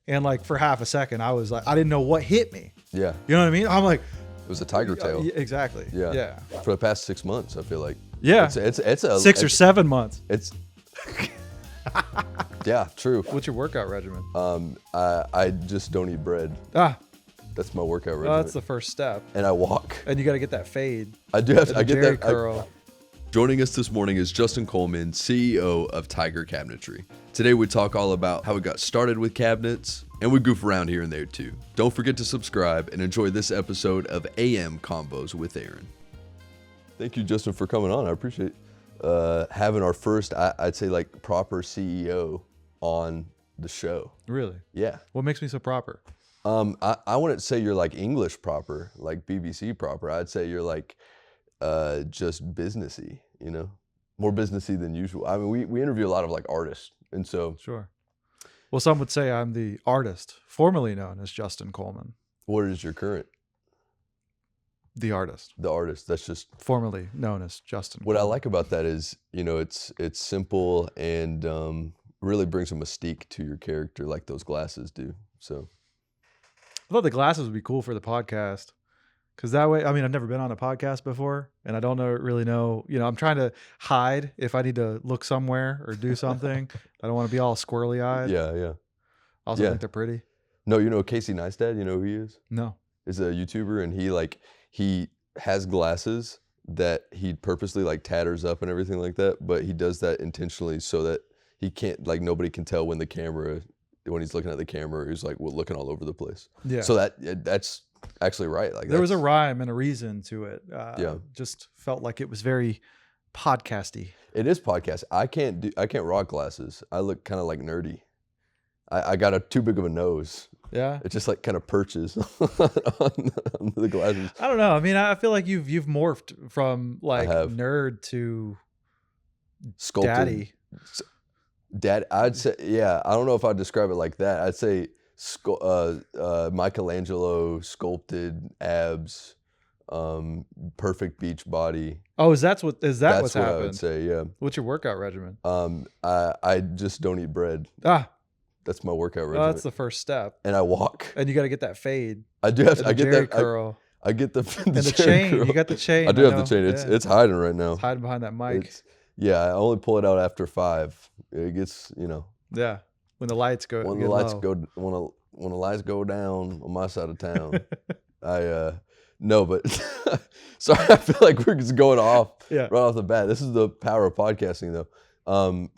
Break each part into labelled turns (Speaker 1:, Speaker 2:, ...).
Speaker 1: And like for half a second, I was like, I didn't know what hit me.
Speaker 2: Yeah.
Speaker 1: You know what I mean? I'm like,
Speaker 2: it was a tiger tail.
Speaker 1: Exactly.
Speaker 2: Yeah. For the past 6 months, I feel like.
Speaker 1: Yeah.
Speaker 2: It's a
Speaker 1: 6 or 7 months.
Speaker 2: It's. Yeah, true.
Speaker 1: What's your workout regimen?
Speaker 2: I just don't eat bread. That's my workout regimen.
Speaker 1: That's the first step.
Speaker 2: And I walk.
Speaker 1: And you got to get that fade.
Speaker 2: I do have to. I get that
Speaker 1: curl.
Speaker 2: Joining us this morning is Justin Coleman, CEO of Tiger Cabinetry. Today we talk all about how we got started with cabinets, and we goof around here and there too. Don't forget to subscribe and enjoy this episode of AM Convos with Aaron. Thank you, Justin, for coming on. I appreciate having our first, I'd say, like proper CEO on the show.
Speaker 1: Really?
Speaker 2: Yeah.
Speaker 1: What makes me so proper?
Speaker 2: I wouldn't say you're like English proper, like BBC proper. I'd say you're like just businessy, you know, more businessy than usual. I mean, we interview a lot of like artists, and so.
Speaker 1: Sure. Well, some would say I'm the artist, formerly known as Justin Coleman.
Speaker 2: What is your current?
Speaker 1: The artist.
Speaker 2: The artist. That's just
Speaker 1: formerly known as Justin.
Speaker 2: What
Speaker 1: Coleman.
Speaker 2: I like about that is, you know, it's simple and really brings a mystique to your character, like those glasses do. So.
Speaker 1: I thought the glasses would be cool for the podcast. Because that way, I mean, I've never been on a podcast before, and I don't really know, you know, I'm trying to hide if I need to look somewhere or do something. I don't want to be all squirrely-eyed.
Speaker 2: Yeah.
Speaker 1: I also think they're pretty.
Speaker 2: No, you know Casey Neistat, you know who he is?
Speaker 1: No.
Speaker 2: Is a YouTuber, and he has glasses that he purposely like tatters up and everything like that, but he does that intentionally so that he can't, like, nobody can tell when he's looking at the camera, he's like looking all over the place. Yeah. So that's actually right. Like
Speaker 1: there was a rhyme and a reason to it.
Speaker 2: Just
Speaker 1: felt like it was very podcasty.
Speaker 2: It is podcast. I can't rock glasses. I look kind of like nerdy. I got too big of a nose.
Speaker 1: Yeah.
Speaker 2: It just like kind of perches on the glasses.
Speaker 1: I don't know. I mean, I feel like you've morphed from like nerd to
Speaker 2: sculpted. Dad, I'd say, yeah. I don't know if I'd describe it like that. I'd say Michelangelo sculpted abs, perfect beach body.
Speaker 1: Oh, is that what's happened?
Speaker 2: That's what I would say. Yeah.
Speaker 1: What's your workout regimen?
Speaker 2: I just don't eat bread. That's my workout regimen.
Speaker 1: That's the first step.
Speaker 2: And I walk.
Speaker 1: And you got to get that fade.
Speaker 2: I do have to. I get that
Speaker 1: curl.
Speaker 2: I get the
Speaker 1: and the chain.
Speaker 2: Curl.
Speaker 1: You got the chain.
Speaker 2: I do have the chain. It's hiding right now.
Speaker 1: It's hiding behind that mic.
Speaker 2: I only pull it out after 5. It gets, you know.
Speaker 1: Yeah. When the lights go.
Speaker 2: When the lights go down on my side of town. No, but sorry, I feel like we're just going off right off the bat. This is the power of podcasting, though.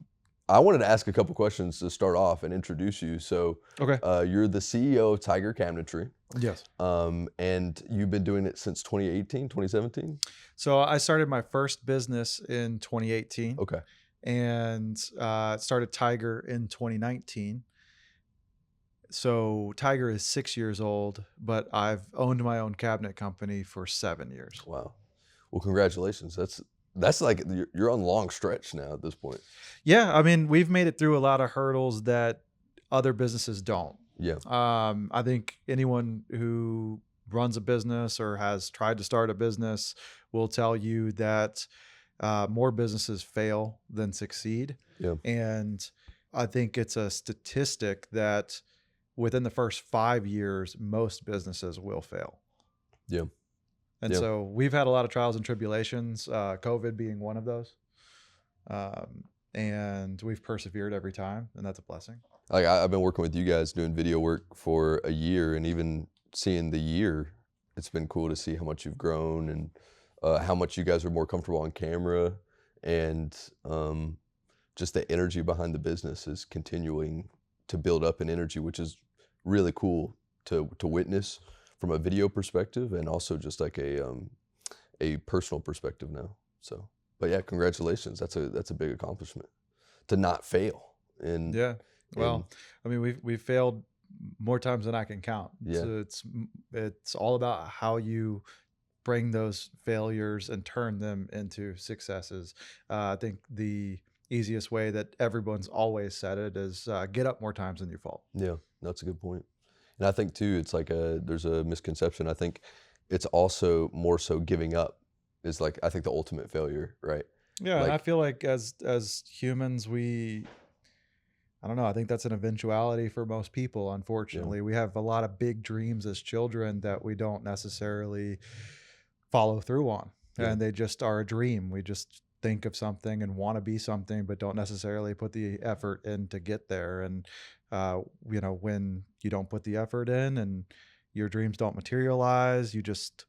Speaker 2: I wanted to ask a couple questions to start off and introduce you. So, you're the CEO of Tiger Cabinetry.
Speaker 1: Yes.
Speaker 2: And you've been doing it since 2018, 2017?
Speaker 1: So I started my first business in 2018.
Speaker 2: Okay.
Speaker 1: And started Tiger in 2019. So Tiger is 6 years old, but I've owned my own cabinet company for 7 years.
Speaker 2: Wow. Well, congratulations. That's like you're on long stretch now at this point.
Speaker 1: Yeah, I mean, we've made it through a lot of hurdles that other businesses don't.
Speaker 2: Yeah.
Speaker 1: I think anyone who runs a business or has tried to start a business will tell you that more businesses fail than succeed.
Speaker 2: Yeah.
Speaker 1: And I think it's a statistic that within the first 5 years, most businesses will fail.
Speaker 2: Yeah.
Speaker 1: And so we've had a lot of trials and tribulations, COVID being one of those. And we've persevered every time, and that's a blessing.
Speaker 2: Like I've been working with you guys doing video work for a year, and even seeing the year, it's been cool to see how much you've grown and how much you guys are more comfortable on camera, and just the energy behind the business is continuing to build up in energy, which is really cool to witness from a video perspective, and also just like a personal perspective now. So, but yeah, congratulations. That's a big accomplishment to not fail.
Speaker 1: Well, I mean, we've failed more times than I can count.
Speaker 2: Yeah.
Speaker 1: So it's all about how you bring those failures and turn them into successes. I think the easiest way that everyone's always said it is get up more times than you fall.
Speaker 2: Yeah, that's a good point. And I think too, it's like there's a misconception. I think it's also more so giving up is like, I think the ultimate failure, right?
Speaker 1: Yeah.
Speaker 2: Like,
Speaker 1: and I feel like as humans, I don't know. I think that's an eventuality for most people. Unfortunately, we have a lot of big dreams as children that we don't necessarily follow through on,
Speaker 2: Yeah.
Speaker 1: and they just are a dream. We just think of something and want to be something, but don't necessarily put the effort in to get there. And when you don't put the effort in and your dreams don't materialize, you just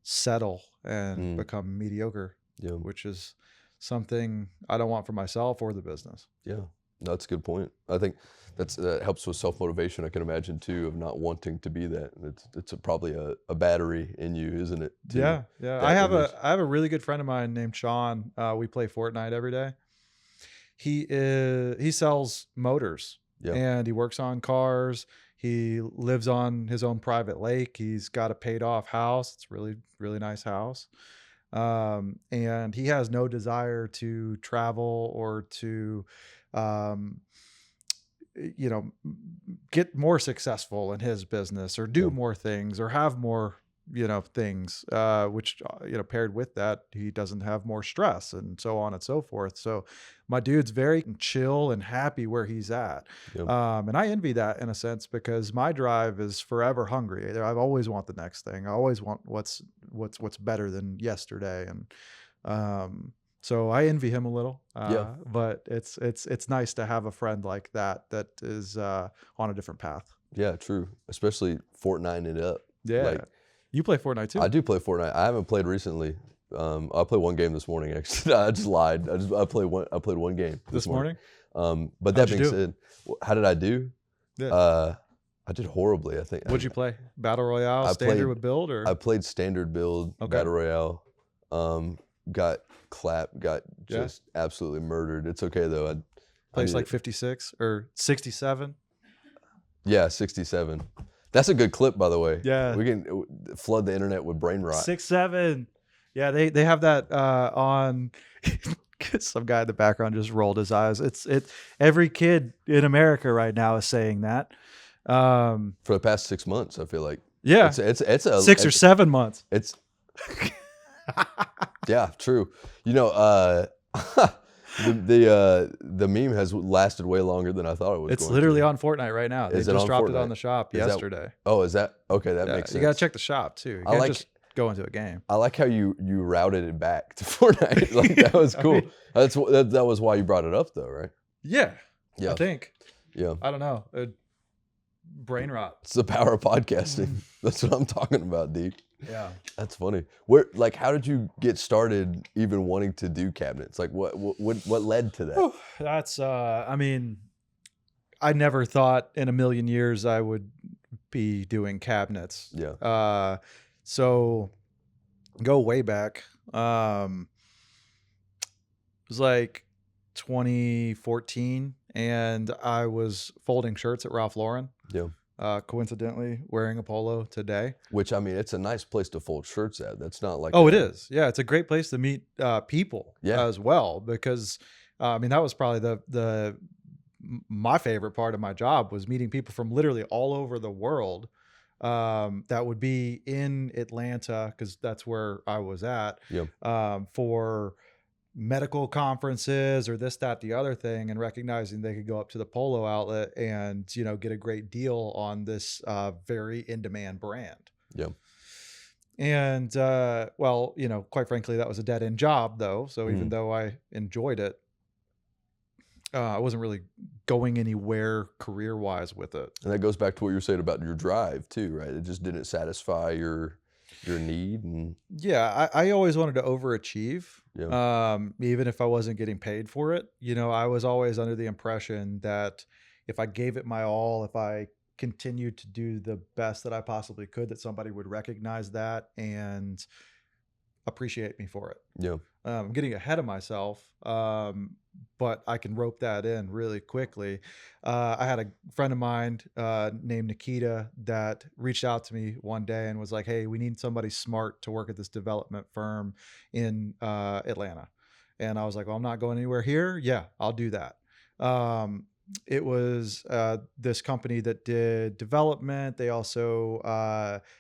Speaker 1: settle and
Speaker 2: Mm.
Speaker 1: become mediocre,
Speaker 2: Yeah.
Speaker 1: which is something I don't want for myself or the business.
Speaker 2: Yeah. No, that's a good point. I think that helps with self-motivation. I can imagine too, of not wanting to be that. It's probably a battery in you, isn't it? Too,
Speaker 1: Yeah, yeah. I
Speaker 2: that
Speaker 1: have
Speaker 2: image.
Speaker 1: a really good friend of mine named Sean. We play Fortnite every day. He sells motors
Speaker 2: Yeah.
Speaker 1: and he works on cars. He lives on his own private lake. He's got a paid off house. It's really, really nice house. And he has no desire to travel or to, um, get more successful in his business or do
Speaker 2: Yeah.
Speaker 1: more things or have more, things, which, paired with that, he doesn't have more stress and so on and so forth. So my dude's very chill and happy where he's at.
Speaker 2: Yeah.
Speaker 1: And I envy that in a sense because my drive is forever hungry. I've always want the next thing. I always want what's better than yesterday. And, so I envy him a little,
Speaker 2: Yeah.
Speaker 1: but it's nice to have a friend like that is on a different path.
Speaker 2: Yeah. True. Especially Fortnite it up.
Speaker 1: Yeah,
Speaker 2: Like,
Speaker 1: you play Fortnite too.
Speaker 2: I do play Fortnite. I haven't played recently. I played one game this morning. Actually, I just lied. I played one game
Speaker 1: this morning.
Speaker 2: But that
Speaker 1: How'd you
Speaker 2: being
Speaker 1: do?
Speaker 2: said, how did I do?
Speaker 1: Yeah.
Speaker 2: I did horribly. I think.
Speaker 1: What'd you play? Battle Royale,
Speaker 2: I
Speaker 1: standard
Speaker 2: played-
Speaker 1: with build, or
Speaker 2: I played standard build,
Speaker 1: Okay.
Speaker 2: battle royale. Got clapped. Got
Speaker 1: Yeah.
Speaker 2: just absolutely murdered. It's okay though. I
Speaker 1: place
Speaker 2: need
Speaker 1: like
Speaker 2: it.
Speaker 1: 56 or 67?
Speaker 2: Yeah, 67. That's a good clip, by the way.
Speaker 1: Yeah.
Speaker 2: We can flood the internet with brain rot.
Speaker 1: 6-7. Yeah, they have that on. Some guy in the background just rolled his eyes. Every kid in America right now is saying that.
Speaker 2: For the past 6 months, I feel like.
Speaker 1: Yeah,
Speaker 2: It's a
Speaker 1: 6 or 7 months.
Speaker 2: It's yeah, true. The meme has lasted way longer than I thought it was.
Speaker 1: It's
Speaker 2: going
Speaker 1: literally
Speaker 2: to.
Speaker 1: on Fortnite right now. They
Speaker 2: Is it
Speaker 1: just
Speaker 2: on
Speaker 1: dropped it
Speaker 2: Fortnite?
Speaker 1: on the shop
Speaker 2: Is that-
Speaker 1: yesterday.
Speaker 2: Oh, is that okay? That
Speaker 1: Yeah,
Speaker 2: makes sense.
Speaker 1: you gotta check the shop too. You
Speaker 2: I
Speaker 1: can't
Speaker 2: like-
Speaker 1: just go into a game.
Speaker 2: I like how you routed it back to Fortnite. Like that was
Speaker 1: I
Speaker 2: cool.
Speaker 1: mean-
Speaker 2: that was why you brought it up, though, right?
Speaker 1: Yeah,
Speaker 2: Yeah,
Speaker 1: I think.
Speaker 2: yeah.
Speaker 1: I don't know. Brain rot.
Speaker 2: It's the power of podcasting.
Speaker 1: Mm.
Speaker 2: That's what I'm talking about, D.
Speaker 1: Yeah.
Speaker 2: That's funny. How did you get started even wanting to do cabinets? Like, what led to that?
Speaker 1: Whew, that's I mean, I never thought in a million years I would be doing cabinets.
Speaker 2: Yeah,
Speaker 1: So go way back. It was like 2014 and I was folding shirts at Ralph Lauren.
Speaker 2: yeah.
Speaker 1: Coincidentally wearing a polo today.
Speaker 2: Which, I mean, it's a nice place to fold shirts at. That's not like
Speaker 1: Oh, it is. Yeah, it's a great place to meet people
Speaker 2: Yeah.
Speaker 1: as well because I mean that was probably my favorite part of my job was meeting people from literally all over the world that would be in Atlanta because that's where I was at
Speaker 2: Yeah.
Speaker 1: for medical conferences or this, that, the other thing, and recognizing they could go up to the polo outlet and get a great deal on this very in-demand brand.
Speaker 2: Yeah.
Speaker 1: And quite frankly, that was a dead-end job though. So even though I enjoyed it, I wasn't really going anywhere career-wise with it.
Speaker 2: And that goes back to what you were saying about your drive too, right? It just didn't satisfy your need. And
Speaker 1: Yeah, I always wanted to overachieve.
Speaker 2: Yeah.
Speaker 1: Even if I wasn't getting paid for it. I was always under the impression that if I gave it my all, if I continued to do the best that I possibly could, that somebody would recognize that and appreciate me for it.
Speaker 2: Yeah.
Speaker 1: I'm getting ahead of myself, but I can rope that in really quickly. I had a friend of mine named Nikita that reached out to me one day and was like, "Hey, we need somebody smart to work at this development firm in Atlanta." And I was like, "Well, I'm not going anywhere here. Yeah, I'll do that." It was this company that did development. They also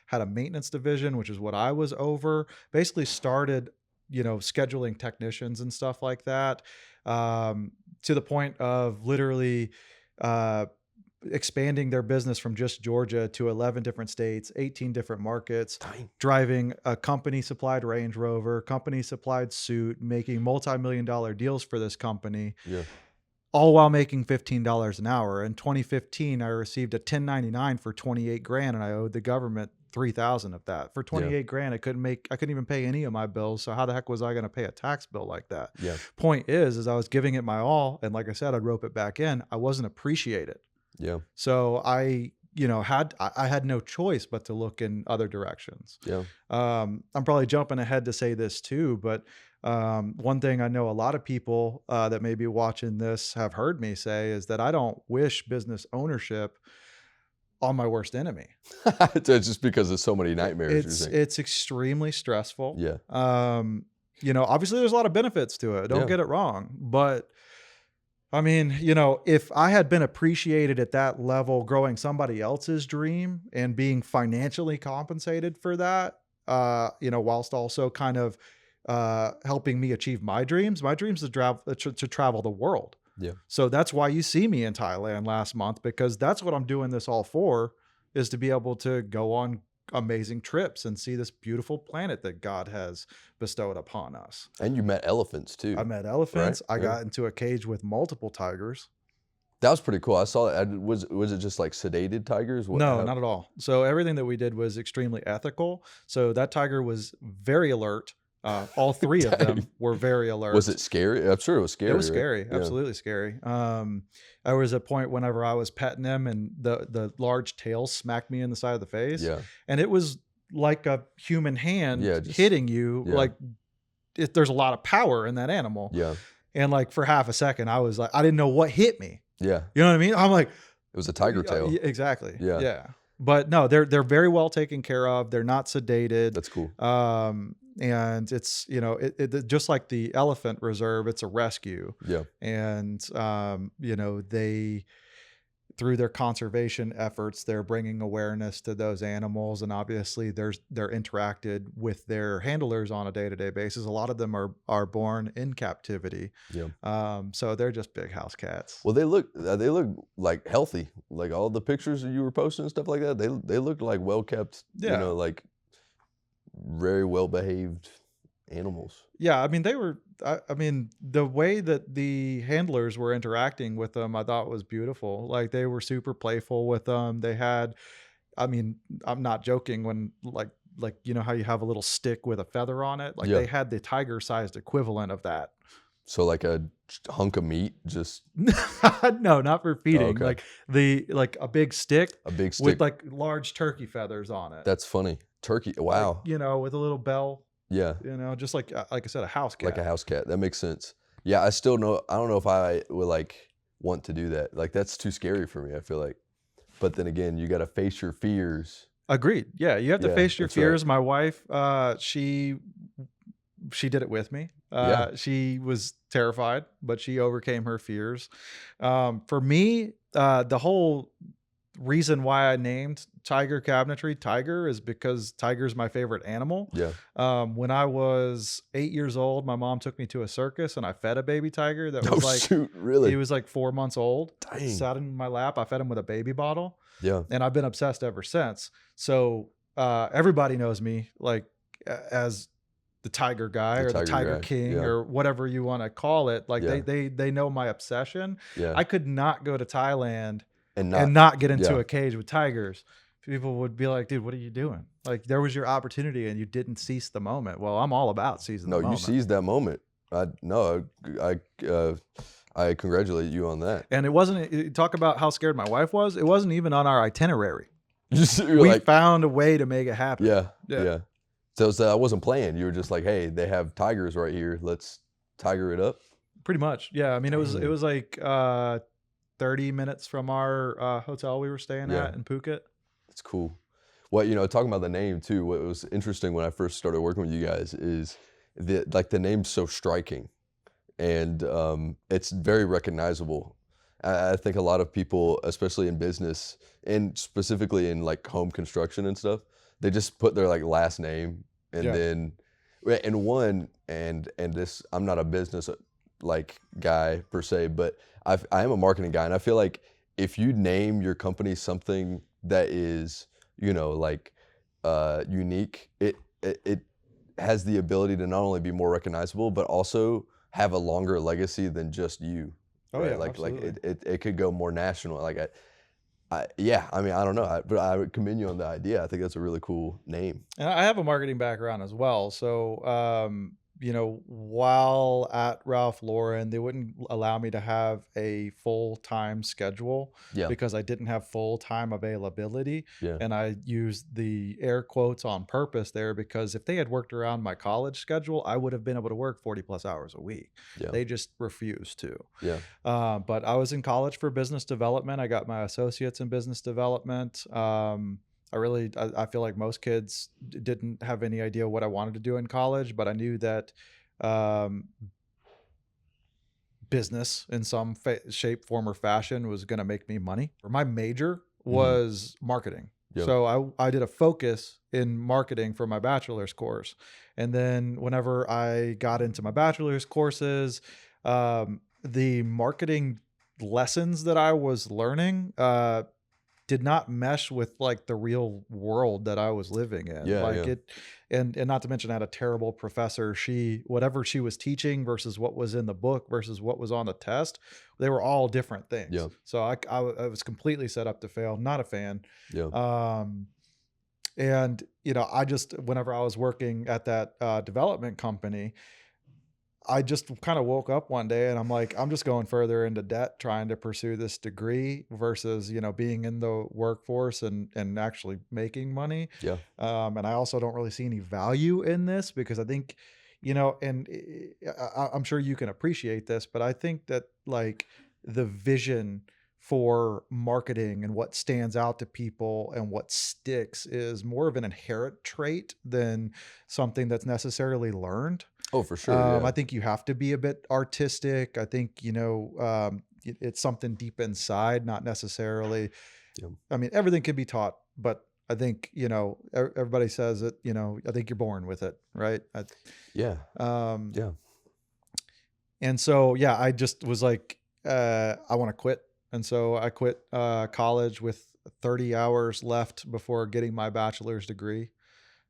Speaker 1: had a maintenance division, which is what I was over. Basically started scheduling technicians and stuff like that, to the point of literally expanding their business from just Georgia to 11 different states, 18 different markets,
Speaker 2: Dang.
Speaker 1: driving a company supplied Range Rover, company supplied suit, making multi-million-dollar deals for this company,
Speaker 2: Yeah.
Speaker 1: all while making $15 an hour. In 2015, I received a 1099 for 28 grand and I owed the government 3,000 of that. For 28 grand, I couldn't even pay any of my bills. So how the heck was I going to pay a tax bill like that?
Speaker 2: Yeah.
Speaker 1: Point is I was giving it my all. And like I said, I'd rope it back in. I wasn't appreciated.
Speaker 2: Yeah.
Speaker 1: So I had no choice but to look in other directions.
Speaker 2: Yeah.
Speaker 1: I'm probably jumping ahead to say this too, but one thing I know a lot of people that may be watching this have heard me say is that I don't wish business ownership on my worst enemy.
Speaker 2: It's just because there's so many nightmares.
Speaker 1: It's extremely stressful.
Speaker 2: Yeah.
Speaker 1: Obviously there's a lot of benefits to it. Don't get it wrong, but I mean, if I had been appreciated at that level, growing somebody else's dream and being financially compensated for that, whilst also kind of helping me achieve my dreams is to travel the world.
Speaker 2: Yeah.
Speaker 1: So that's why you see me in Thailand last month, because that's what I'm doing this all for, is to be able to go on amazing trips and see this beautiful planet that God has bestowed upon us.
Speaker 2: And you met elephants too.
Speaker 1: I met elephants.
Speaker 2: Right?
Speaker 1: I got into a cage with multiple tigers.
Speaker 2: That was pretty cool. I saw that. Was it just like sedated tigers?
Speaker 1: No, not at all. So everything that we did was extremely ethical. So that tiger was very alert. All three of them were very alert.
Speaker 2: Was it scary? I'm sure it was scary.
Speaker 1: It was scary.
Speaker 2: Right?
Speaker 1: Absolutely scary. There was a point whenever I was petting him and the large tail smacked me in the side of the face.
Speaker 2: Yeah.
Speaker 1: And it was like a human hand
Speaker 2: just
Speaker 1: hitting you.
Speaker 2: Yeah.
Speaker 1: Like there's a lot of power in that animal.
Speaker 2: Yeah.
Speaker 1: And like for half a second, I was like, I didn't know what hit me.
Speaker 2: Yeah.
Speaker 1: You know what I mean? I'm like,
Speaker 2: it was a tiger tail.
Speaker 1: Exactly.
Speaker 2: Yeah.
Speaker 1: Yeah. But no, they're very well taken care of. They're not sedated.
Speaker 2: That's cool.
Speaker 1: And it's, it just like the elephant reserve, it's a rescue.
Speaker 2: Yeah.
Speaker 1: And, they, through their conservation efforts, they're bringing awareness to those animals. And obviously they're interacted with their handlers on a day-to-day basis. A lot of them are born in captivity.
Speaker 2: Yeah.
Speaker 1: So they're just big house cats.
Speaker 2: Well, they look like healthy. Like all the pictures that you were posting and stuff like that, they looked like well-kept, like very well-behaved animals.
Speaker 1: Yeah, I mean, the way that the handlers were interacting with them, I thought was beautiful. Like they were super playful with them. They had, I'm not joking when like how you have a little stick with a feather on it. Like they had the tiger-sized equivalent of that.
Speaker 2: So like a hunk of meat, just
Speaker 1: no, not for feeding.
Speaker 2: Oh, okay.
Speaker 1: Like a big stick with like large turkey feathers on it.
Speaker 2: That's funny. Turkey. Wow.
Speaker 1: Like, with a little bell.
Speaker 2: Yeah.
Speaker 1: Just like I said, a house cat.
Speaker 2: Like a house cat. That makes sense. Yeah. I don't know if I would like want to do that. Like that's too scary for me, I feel like. But then again, you got to face your fears.
Speaker 1: Agreed. Yeah. You have to face your fears.
Speaker 2: Right.
Speaker 1: My wife, she did it with me. She was terrified, but she overcame her fears. For me, the whole reason why I named Tiger Cabinetry Tiger is because tiger's my favorite animal.
Speaker 2: Yeah.
Speaker 1: When I was 8 years old, my mom took me to a circus and I fed a baby tiger that was
Speaker 2: really?
Speaker 1: He was like 4 months old.
Speaker 2: Dang.
Speaker 1: Sat in my lap. I fed him with a baby bottle.
Speaker 2: Yeah.
Speaker 1: And I've been obsessed ever since. So everybody knows me like as the tiger guy or the tiger king or whatever you want to call it. Like they know my obsession.
Speaker 2: Yeah.
Speaker 1: I could not go to Thailand and not get into a cage with tigers. People would be like, dude, what are you doing? Like there was your opportunity and you didn't seize the moment. Well, I'm all about seizing the moment.
Speaker 2: No, you seized that moment. I congratulate you on that.
Speaker 1: And it wasn't, talk about how scared my wife was. It wasn't even on our itinerary.
Speaker 2: We
Speaker 1: found a way to make it happen.
Speaker 2: Yeah. So I wasn't playing. You were just like, hey, they have tigers right here. Let's tiger it up.
Speaker 1: Pretty much. Yeah. I mean, it was like 30 minutes from our hotel we were staying at in Phuket.
Speaker 2: It's cool. Well, talking about the name too, what was interesting when I first started working with you guys is the name's so striking and it's very recognizable. I think a lot of people, especially in business and specifically in like home construction and stuff, they just put their like last name and then this, I'm not a business like guy per se, but I am a marketing guy, and I feel like if you name your company something that is, like unique, it has the ability to not only be more recognizable, but also have a longer legacy than just you.
Speaker 1: Oh
Speaker 2: Right?
Speaker 1: yeah,
Speaker 2: Like
Speaker 1: absolutely.
Speaker 2: it could go more national. Like yeah, I mean, I don't know, but I would commend you on the idea. I think that's a really cool name.
Speaker 1: And I have a marketing background as well. So, while at Ralph Lauren, they wouldn't allow me to have a full-time schedule
Speaker 2: Yeah,
Speaker 1: because I didn't have full-time availability.
Speaker 2: yeah,
Speaker 1: And I used the air quotes on purpose there because if they had worked around my college schedule, I would have been able to work 40 plus hours a week.
Speaker 2: yeah,
Speaker 1: They just refused to.
Speaker 2: yeah,
Speaker 1: But I was in college for business development. I got my associates in business development. I feel like most kids didn't have any idea what I wanted to do in college, but I knew that um, business in some shape, form, or fashion was going to make me money. My major
Speaker 2: hmm,
Speaker 1: was marketing.
Speaker 2: yeah,
Speaker 1: So I did a focus in marketing for my bachelor's course. And then whenever I got into my bachelor's courses, the marketing lessons that I was learning did not mesh with like the real world that I was living in.
Speaker 2: yeah,
Speaker 1: Like
Speaker 2: yeah,
Speaker 1: it, and not to mention I had a terrible professor. Whatever she was teaching versus what was in the book versus what was on the test, they were all different things.
Speaker 2: yeah,
Speaker 1: So I was completely set up to fail. Not a fan.
Speaker 2: yeah,
Speaker 1: Um, and I just whenever I was working at that development company, I just kind of woke up one day and I'm like, I'm just going further into debt trying to pursue this degree versus, being in the workforce and actually making money.
Speaker 2: yeah,
Speaker 1: And I also don't really see any value in this because I think, and I'm sure you can appreciate this, but I think that like the vision for marketing and what stands out to people and what sticks is more of an inherent trait than something that's necessarily learned.
Speaker 2: oh, for sure, yeah,
Speaker 1: I think you have to be a bit artistic. I think, it's something deep inside, not necessarily.
Speaker 2: yeah,
Speaker 1: I mean, everything can be taught, but I think, everybody says it, I think you're born with it, right?
Speaker 2: yeah,
Speaker 1: Um,
Speaker 2: yeah,
Speaker 1: and so, yeah, I just was like, I want to quit. And so I quit college with 30 hours left before getting my bachelor's degree,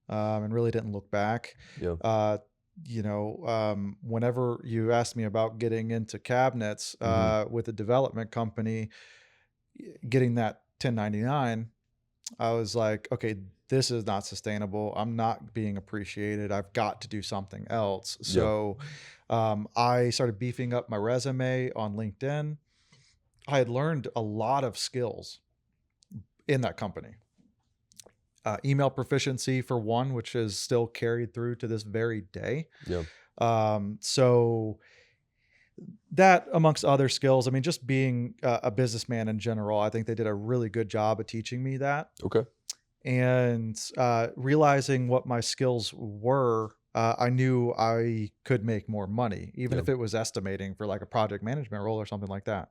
Speaker 1: and really didn't look back.
Speaker 2: yeah,
Speaker 1: Uh, Whenever you asked me about getting into cabinets
Speaker 2: hmm,
Speaker 1: with a development company, getting that 1099, I was like, okay, this is not sustainable. I'm not being appreciated. I've got to do something else.
Speaker 2: yeah,
Speaker 1: So I started beefing up my resume on LinkedIn. I had learned a lot of skills in that company. Email proficiency for one, which is still carried through to this very day.
Speaker 2: yeah,
Speaker 1: So that amongst other skills, I mean, just being a businessman in general, I think they did a really good job of teaching me that.
Speaker 2: okay,
Speaker 1: And realizing what my skills were, I knew I could make more money, even
Speaker 2: yeah,
Speaker 1: if it was estimating for like a project management role or something like that.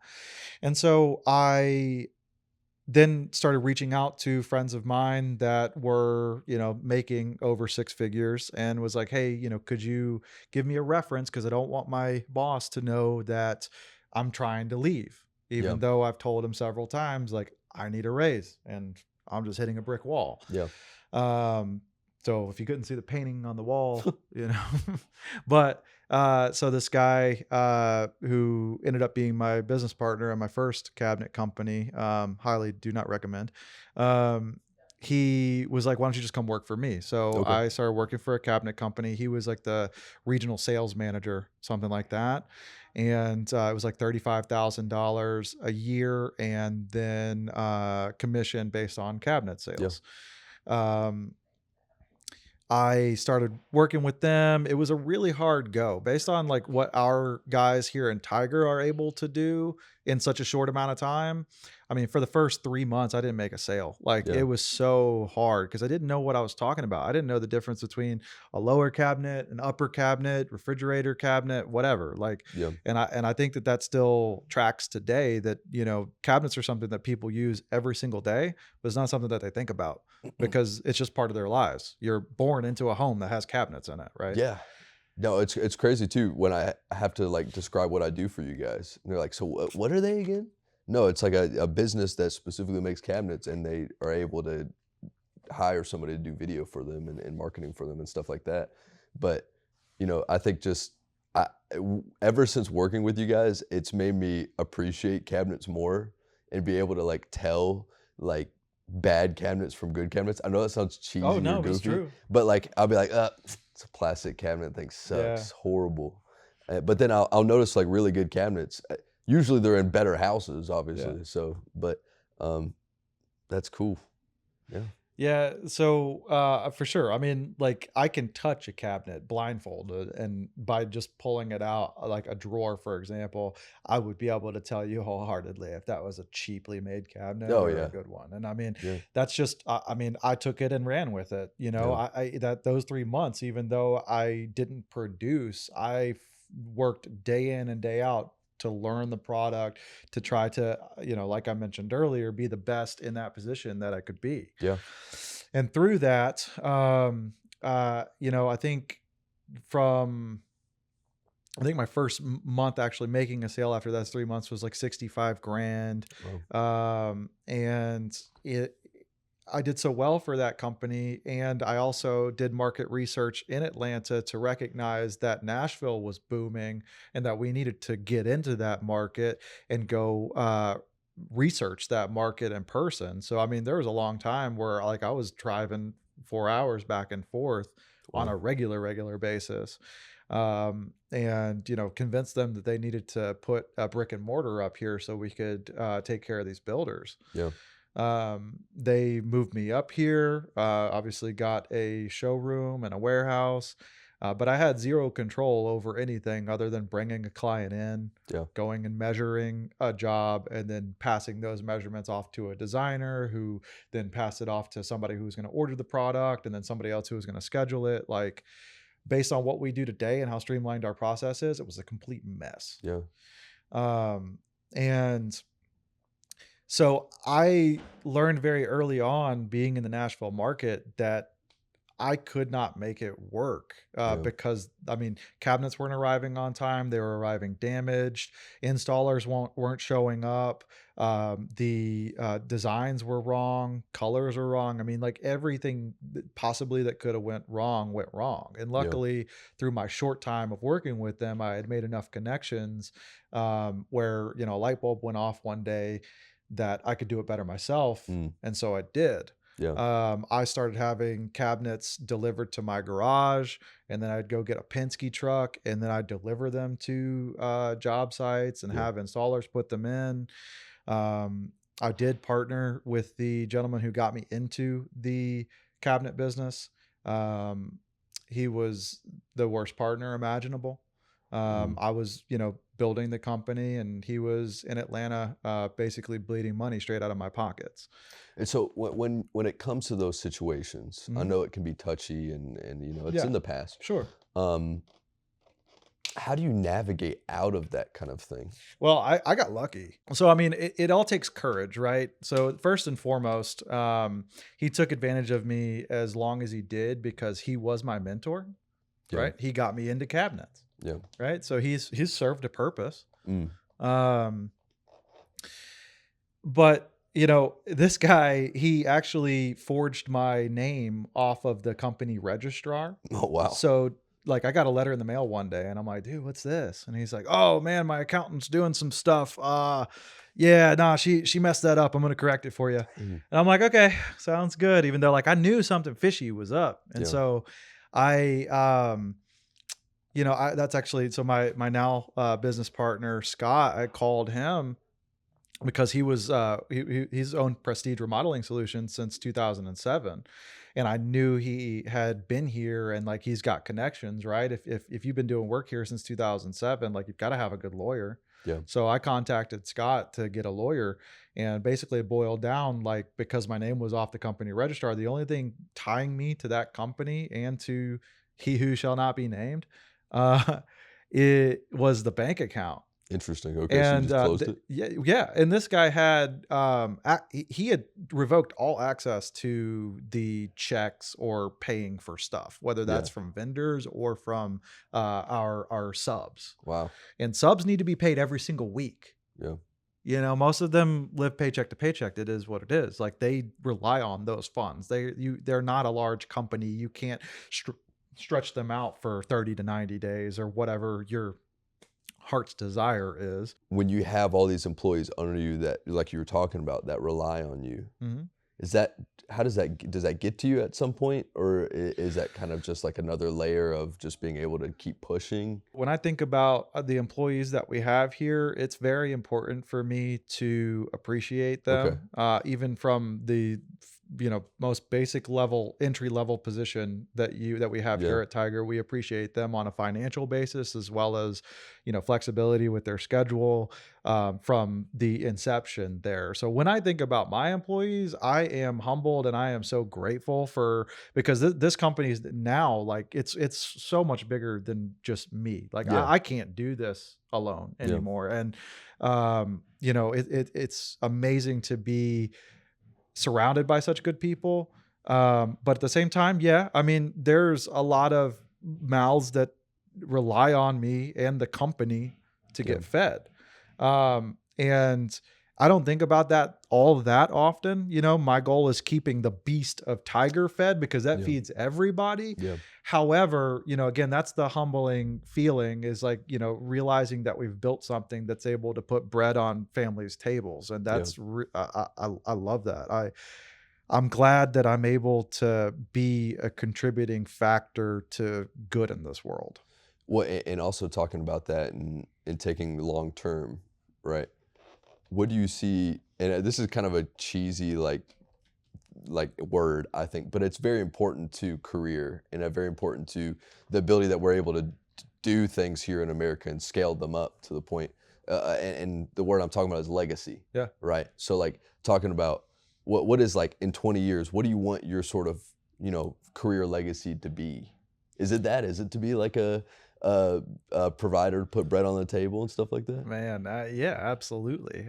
Speaker 1: And so I then started reaching out to friends of mine that were, making over six figures and was like, hey, could you give me a reference? Because I don't want my boss to know that I'm trying to leave,
Speaker 2: yeah,
Speaker 1: even though I've told him several times, like, I need a raise and I'm just hitting a brick wall.
Speaker 2: yeah,
Speaker 1: Um, so if you couldn't see the painting on the wall, but so this guy who ended up being my business partner at my first cabinet company, highly do not recommend. He was like, "Why don't you just come work for me?" So
Speaker 2: okay,
Speaker 1: I started working for a cabinet company. He was like the regional sales manager, something like that, and it was like $35,000 a year, and then commission based on cabinet
Speaker 2: yeah,
Speaker 1: sales. Um, I started working with them. It was a really hard go based on like what our guys here in Tiger are able to do in such a short amount of time. I mean, for the first 3 months, I didn't make a sale. Like
Speaker 2: yeah,
Speaker 1: it was so hard because I didn't know what I was talking about. I didn't know the difference between a lower cabinet, an upper cabinet, refrigerator cabinet, whatever. Like,
Speaker 2: yeah,
Speaker 1: and I think that that still tracks today. That cabinets are something that people use every single day, but it's not something that they think about because it's just part of their lives. You're born into a home that has cabinets in it, right?
Speaker 2: yeah. No, it's crazy too when I have to like describe what I do for you guys. And they're like, so what are they again? No, it's like a business that specifically makes cabinets, and they are able to hire somebody to do video for them and marketing for them and stuff like that. But, I think just ever since working with you guys, it's made me appreciate cabinets more and be able to like tell like bad cabinets from good cabinets. I know that sounds cheesy
Speaker 1: Oh
Speaker 2: or
Speaker 1: no, it's
Speaker 2: goofy,
Speaker 1: true.
Speaker 2: but like I'll be like, it's a plastic cabinet, thing
Speaker 1: Yeah.
Speaker 2: sucks, horrible. But then I'll notice like really good cabinets. Usually they're in better houses, obviously.
Speaker 1: Yeah.
Speaker 2: So, but that's cool. Yeah.
Speaker 1: Yeah, so for sure. I mean, like I can touch a cabinet blindfolded, and by just pulling it out, like a drawer, for example, I would be able to tell you wholeheartedly if that was a cheaply made cabinet
Speaker 2: Oh
Speaker 1: or a
Speaker 2: yeah.
Speaker 1: good one. And I mean,
Speaker 2: Yeah.
Speaker 1: that's just, I mean, I took it and ran with it.
Speaker 2: Yeah.
Speaker 1: I that those 3 months, even though I didn't produce, worked day in and day out to learn the product, to try to, like I mentioned earlier, be the best in that position that I could be.
Speaker 2: Yeah.
Speaker 1: And through that, I think from my first month actually making a sale after that 3 months was like 65 grand.
Speaker 2: Wow.
Speaker 1: And I did so well for that company. And I also did market research in Atlanta to recognize that Nashville was booming and that we needed to get into that market and go, research that market in person. So, I mean, there was a long time where like I was driving 4 hours back and forth on
Speaker 2: Wow.
Speaker 1: a regular basis. And, convinced them that they needed to put a brick and mortar up here so we could take care of these builders.
Speaker 2: Yeah.
Speaker 1: They moved me up here, obviously got a showroom and a warehouse, but I had zero control over anything other than bringing a client in,
Speaker 2: Yeah.
Speaker 1: going and measuring a job, and then passing those measurements off to a designer who then passed it off to somebody who's going to order the product, and then somebody else who was going to schedule it. Like, based on what we do today and how streamlined our process is, it was a complete mess.
Speaker 2: Yeah.
Speaker 1: And so I learned very early on, being in the Nashville market, that I could not make it work
Speaker 2: Yeah.
Speaker 1: because, I mean, cabinets weren't arriving on time. They were arriving damaged. Installers weren't showing up. The designs were wrong. Colors were wrong. I mean, like everything possibly that could have went wrong. And
Speaker 2: Yeah.
Speaker 1: luckily, through my short time of working with them, I had made enough connections where, a light bulb went off one day that I could do it better myself.
Speaker 2: Mm.
Speaker 1: And so I did.
Speaker 2: Yeah.
Speaker 1: I started having cabinets delivered to my garage, and then I'd go get a Penske truck, and then I'd deliver them to job sites and
Speaker 2: Yeah.
Speaker 1: have installers put them in. I did partner with the gentleman who got me into the cabinet business. He was the worst partner imaginable. I was, building the company, and he was in Atlanta, basically bleeding money straight out of my pockets.
Speaker 2: And so when it comes to those situations, I
Speaker 1: Mhm.
Speaker 2: know it can be touchy and it's
Speaker 1: Yeah.
Speaker 2: in the past.
Speaker 1: Sure.
Speaker 2: How do you navigate out of that kind of thing?
Speaker 1: Well, I got lucky. So, I mean, it all takes courage, right? So first and foremost, he took advantage of me as long as he did because he was my mentor,
Speaker 2: Yeah.
Speaker 1: right? He got me into cabinets,
Speaker 2: Yeah.
Speaker 1: right? So he's served a purpose.
Speaker 2: Mm.
Speaker 1: But this guy, he actually forged my name off of the company registrar.
Speaker 2: Oh wow.
Speaker 1: So like I got a letter in the mail one day, and I'm like, dude, what's this? And he's like, oh man, my accountant's doing some stuff. Yeah, nah, she messed that up. I'm gonna correct it for you.
Speaker 2: Mm.
Speaker 1: And I'm like, okay, sounds good. Even though like I knew something fishy was up. And
Speaker 2: Yeah.
Speaker 1: so that's actually, so my now business partner, Scott, I called him because he was he's owned Prestige Remodeling Solutions since 2007, and I knew he had been here, and like he's got connections, right? If you've been doing work here since 2007, like you've got to have a good lawyer.
Speaker 2: Yeah.
Speaker 1: So I contacted Scott to get a lawyer, and basically it boiled down, like, because my name was off the company registrar, the only thing tying me to that company and to he who shall not be named, it was the bank account.
Speaker 2: Interesting. Okay, so you
Speaker 1: And
Speaker 2: just closed it?
Speaker 1: yeah, and this guy had he had revoked all access to the checks or paying for stuff, whether that's from vendors or from our subs.
Speaker 2: Wow.
Speaker 1: And subs need to be paid every single week.
Speaker 2: Yeah.
Speaker 1: Most of them live paycheck to paycheck. It is what it is. Like they rely on those funds. They're not a large company. You can't stretch them out for 30 to 90 days or whatever your heart's desire is.
Speaker 2: When you have all these employees under you that, like you were talking about, that rely on you, is that, does that get to you at some point, or is that kind of just like another layer of just being able to keep pushing?
Speaker 1: When I think about the employees that we have here, it's very important for me to appreciate them, even from the most basic level, entry level position that we have here at Tiger. We appreciate them on a financial basis, as well as flexibility with their schedule from the inception there. So when I think about my employees, I am humbled and I am so grateful because this company is now like it's so much bigger than just me. Like I can't do this alone anymore. And it's amazing to be surrounded by such good people. But at the same time, I mean, there's a lot of mouths that rely on me and the company to get fed. And I don't think about that all that often. My goal is keeping the beast of Tiger fed because that feeds everybody. However, again, that's the humbling feeling is like, realizing that we've built something that's able to put bread on families' tables. And that's, I love that. I'm glad that I'm able to be a contributing factor to good in this world.
Speaker 2: Well, and also talking about that and taking long term, right? What do you see? And this is kind of a cheesy like word, I think, but it's very important to career and very important to the ability that we're able to do things here in America and scale them up to the point. And the word I'm talking about is legacy. Yeah. Right. So like talking about what is like in 20 years, what do you want your sort of, career legacy to be? Is it that? Is it to be like a provider to put bread on the table and stuff like that?
Speaker 1: Man, yeah, absolutely.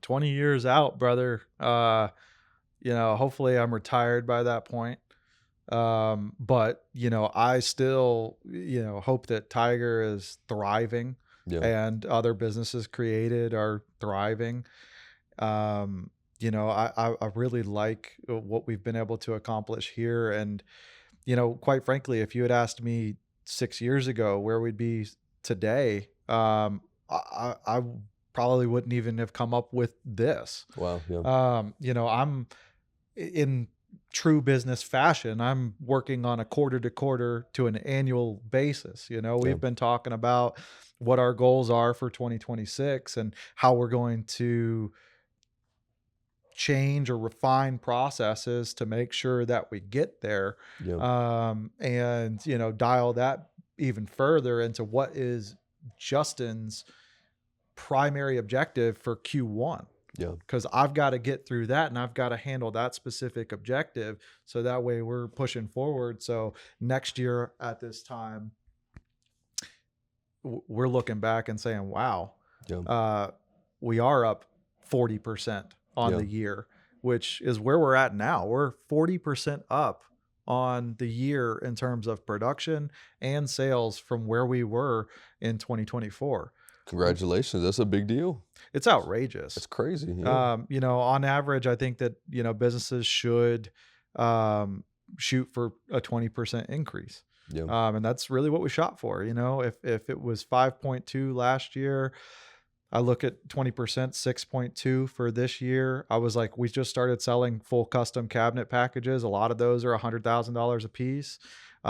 Speaker 1: 20 years out, brother. Hopefully I'm retired by that point. But I still, hope that Tiger is thriving and other businesses created are thriving. I really like what we've been able to accomplish here. And, quite frankly, if you had asked me 6 years ago where we'd be today, I probably wouldn't even have come up with this.
Speaker 2: Wow. Yeah.
Speaker 1: I'm in true business fashion. I'm working on a quarter to quarter to an annual basis. We've been talking about what our goals are for 2026 and how we're going to change or refine processes to make sure that we get there. And dial that even further into what is Justin's primary objective for Q1. Because I've got to get through that and I've got to handle that specific objective. So that way we're pushing forward. So next year at this time, we're looking back and saying, wow, we are up 40% on the year, which is where we're at now. We're 40% up on the year in terms of production and sales from where we were in 2024.
Speaker 2: Congratulations. That's a big deal.
Speaker 1: It's outrageous.
Speaker 2: It's crazy.
Speaker 1: On average, I think that, businesses should shoot for a 20% increase. And that's really what we shot for. If it was 5.2 last year, I look at 20%, 6.2 for this year. I was like, we just started selling full custom cabinet packages. A lot of those are $100,000 a piece.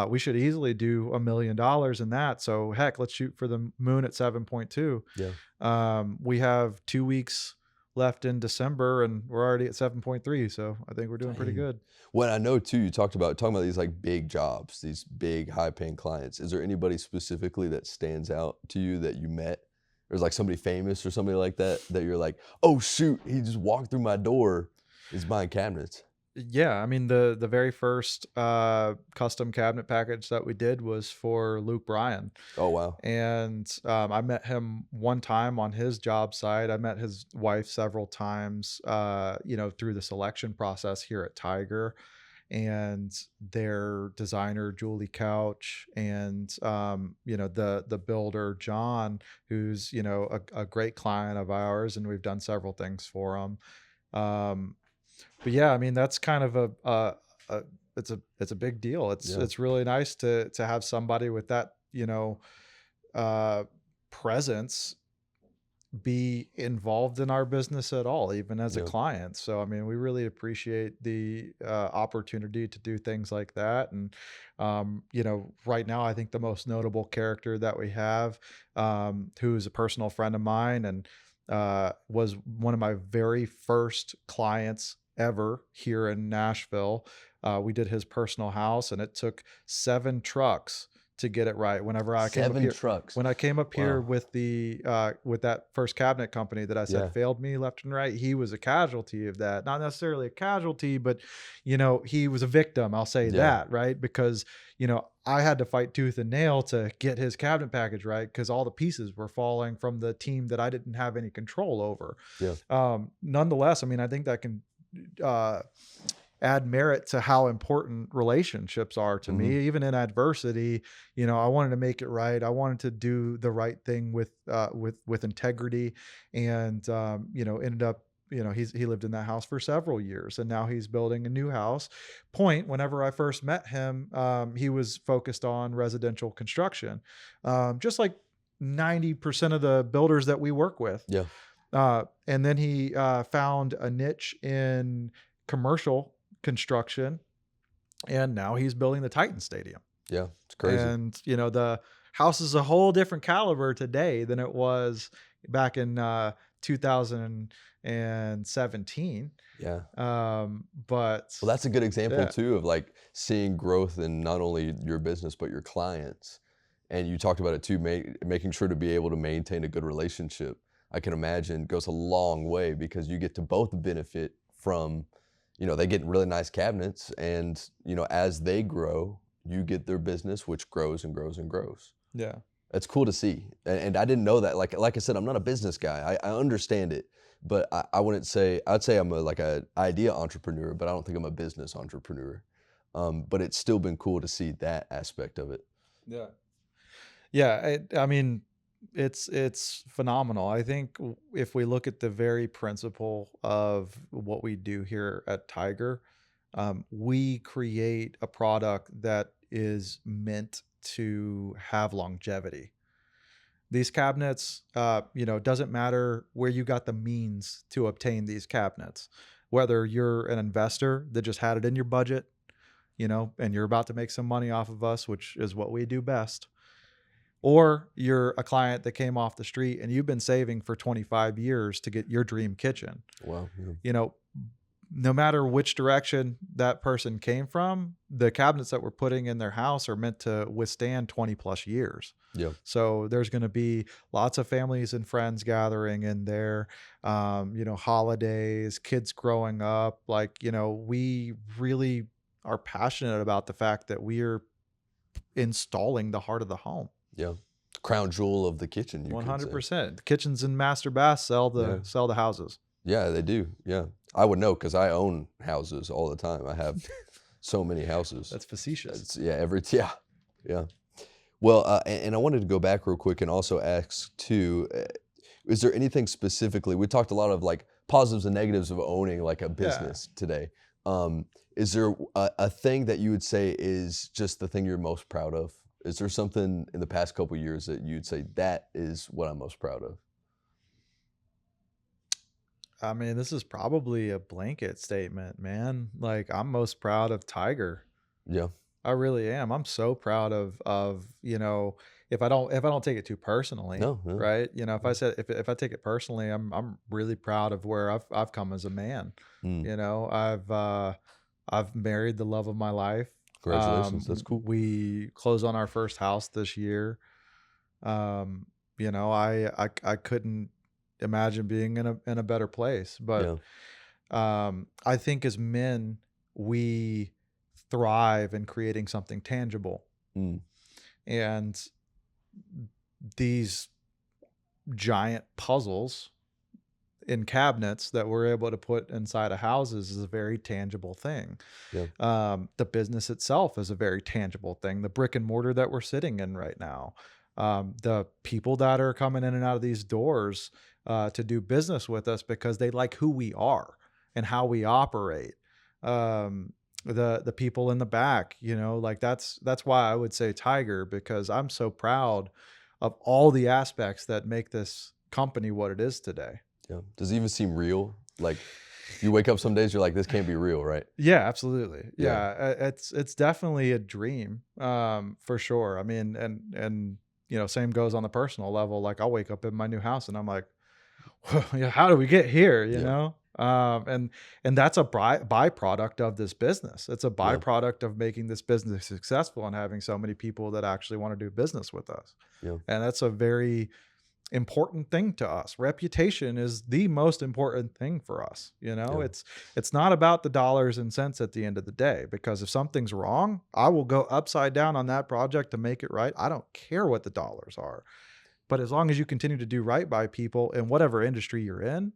Speaker 1: We should easily do $1 million in that. So heck, let's shoot for the moon at 7.2. We have 2 weeks left in December and we're already at 7.3. So I think we're doing pretty good.
Speaker 2: Well, I know too, you talking about these like big jobs, these big high paying clients. Is there anybody specifically that stands out to you that you met? There's like somebody famous or somebody like that you're like, oh shoot, he just walked through my door, he's buying cabinets.
Speaker 1: Yeah, I mean the very first custom cabinet package that we did was for Luke Bryan.
Speaker 2: Oh wow!
Speaker 1: And I met him one time on his job site. I met his wife several times, through the selection process here at Tiger. and their designer Julie Couch, and the builder John, who's a great client of ours, and we've done several things for him. But yeah, I mean, that's kind of a it's a big deal. It's really nice to have somebody with that presence be involved in our business at all, even as a
Speaker 2: Yeah.
Speaker 1: client. So, I mean, we really appreciate the opportunity to do things like that. And, right now, I think the most notable character that we have, who is a personal friend of mine and was one of my very first clients ever here in Nashville. We did his personal house, and it took 7 trucks to get it right. Whenever I came up
Speaker 2: 7
Speaker 1: here,
Speaker 2: trucks.
Speaker 1: when I came up here
Speaker 2: Wow.
Speaker 1: with with that first cabinet company that I said
Speaker 2: Yeah.
Speaker 1: failed me left and right, he was a casualty of that. Not necessarily a casualty, but he was a victim. I'll say
Speaker 2: Yeah.
Speaker 1: that, right? Because I had to fight tooth and nail to get his cabinet package right because all the pieces were falling from the team that I didn't have any control over.
Speaker 2: Yeah.
Speaker 1: Nonetheless, I mean, I think that can uh, add merit to how important relationships are to
Speaker 2: Mhm.
Speaker 1: me, even in adversity. I wanted to make it right. I wanted to do the right thing with integrity, and ended up. He lived in that house for several years, and now he's building a new house. Whenever I first met him, he was focused on residential construction, just like 90% of the builders that we work with.
Speaker 2: Yeah.
Speaker 1: And then he found a niche in commercial construction, and now he's building the Titan Stadium.
Speaker 2: Yeah. It's crazy.
Speaker 1: And the house is a whole different caliber today than it was back in 2017.
Speaker 2: Yeah.
Speaker 1: But
Speaker 2: Well, that's a good example
Speaker 1: yeah,
Speaker 2: too of like seeing growth in not only your business but your clients. And you talked about it too, making sure to be able to maintain a good relationship. I can imagine goes a long way because you get to both benefit from, they get really nice cabinets, and as they grow, you get their business, which grows and grows and grows.
Speaker 1: yeah,
Speaker 2: It's cool to see, and I didn't know that. Like I said, I'm not a business guy. I understand it, but I wouldn't say I'd say I'm like a idea entrepreneur, but I don't think I'm a business entrepreneur. But it's still been cool to see that aspect of it.
Speaker 1: yeah, yeah. I mean, it's phenomenal. I think if we look at the very principle of what we do here at Tiger, we create a product that is meant to have longevity. These cabinets, doesn't matter where you got the means to obtain these cabinets, whether you're an investor that just had it in your budget, and you're about to make some money off of us, which is what we do best, or you're a client that came off the street and you've been saving for 25 years to get your dream kitchen.
Speaker 2: Wow. Yeah.
Speaker 1: You know, no matter which direction that person came from, the cabinets that we're putting in their house are meant to withstand 20 plus years.
Speaker 2: Yeah.
Speaker 1: So there's going to be lots of families and friends gathering in there, holidays, kids growing up. Like, we really are passionate about the fact that we're installing the heart of the home.
Speaker 2: Yeah. Crown jewel of the kitchen, you could say.
Speaker 1: 100%. The kitchens and master baths sell
Speaker 2: Yeah.
Speaker 1: the houses.
Speaker 2: Yeah, they do. Yeah. I would know because I own houses all the time. I have so many houses.
Speaker 1: That's facetious.
Speaker 2: Yeah. Well, and I wanted to go back real quick and also ask too, is there anything specifically, we talked a lot of like positives and negatives of owning like a business today. Is there a thing that you would say is just the thing you're most proud of? Is there something in the past couple of years that you'd say that is what I'm most proud of?
Speaker 1: I mean, this is probably a blanket statement, man. Like, I'm most proud of Tiger.
Speaker 2: Yeah.
Speaker 1: I really am. I'm so proud of if I don't take it too personally,
Speaker 2: No. No.
Speaker 1: right? If I take it personally, I'm really proud of where I've come as a man.
Speaker 2: Mm.
Speaker 1: I've married the love of my life.
Speaker 2: Congratulations. That's cool.
Speaker 1: We closed on our first house this year. I couldn't imagine being in a better place, but
Speaker 2: Yeah.
Speaker 1: I think as men, we thrive in creating something tangible.
Speaker 2: Mm.
Speaker 1: And these giant puzzles in cabinets that we're able to put inside of houses is a very tangible thing.
Speaker 2: Yeah.
Speaker 1: The business itself is a very tangible thing. The brick and mortar that we're sitting in right now, the people that are coming in and out of these doors to do business with us because they like who we are and how we operate. The people in the back, like that's why I would say Tiger, because I'm so proud of all the aspects that make this company what it is today.
Speaker 2: Yeah. Does it even seem real? Like you wake up some days, you're like, this can't be real, right?
Speaker 1: Yeah, absolutely.
Speaker 2: Yeah.
Speaker 1: Yeah. It's definitely a dream, for sure. I mean, and same goes on the personal level. Like I'll wake up in my new house and I'm like, yeah, how do we get here?
Speaker 2: Yeah.
Speaker 1: And that's a byproduct of this business. It's a
Speaker 2: Yeah.
Speaker 1: byproduct of making this business successful and having so many people that actually want to do business with us.
Speaker 2: Yeah.
Speaker 1: And that's a very important thing to us. Reputation is the most important thing for us.
Speaker 2: Yeah.
Speaker 1: It's not about the dollars and cents at the end of the day, because if something's wrong, I will go upside down on that project to make it right. I don't care what the dollars are. But as long as you continue to do right by people in whatever industry you're in,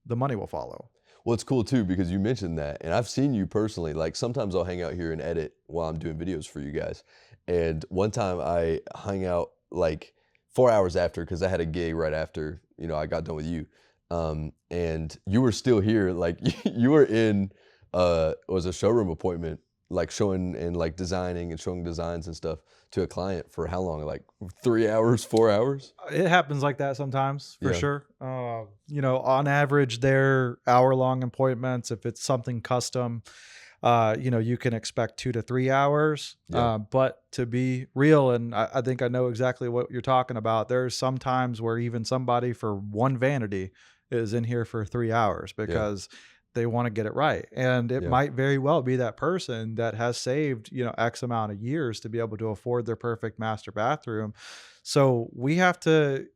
Speaker 1: the money will follow.
Speaker 2: Well, it's cool too, because you mentioned that, and I've seen you personally. Like sometimes I'll hang out here and edit while I'm doing videos for you guys. And one time I hung out like 4 hours after, because I had a gig right after, I got done with you. And you were still here, like you were in, it was a showroom appointment, like showing and like designing and showing designs and stuff to a client for how long? Like 3 hours, 4 hours?
Speaker 1: It happens like that sometimes, for
Speaker 2: Yeah.
Speaker 1: sure. On average, they're hour-long appointments. If it's something custom, you can expect 2 to 3 hours.
Speaker 2: Yeah.
Speaker 1: But to be real, and I think I know exactly what you're talking about, there's some times where even somebody for one vanity is in here for 3 hours because they want to get it right. And it
Speaker 2: Yeah.
Speaker 1: might very well be that person that has saved, X amount of years to be able to afford their perfect master bathroom. So we have to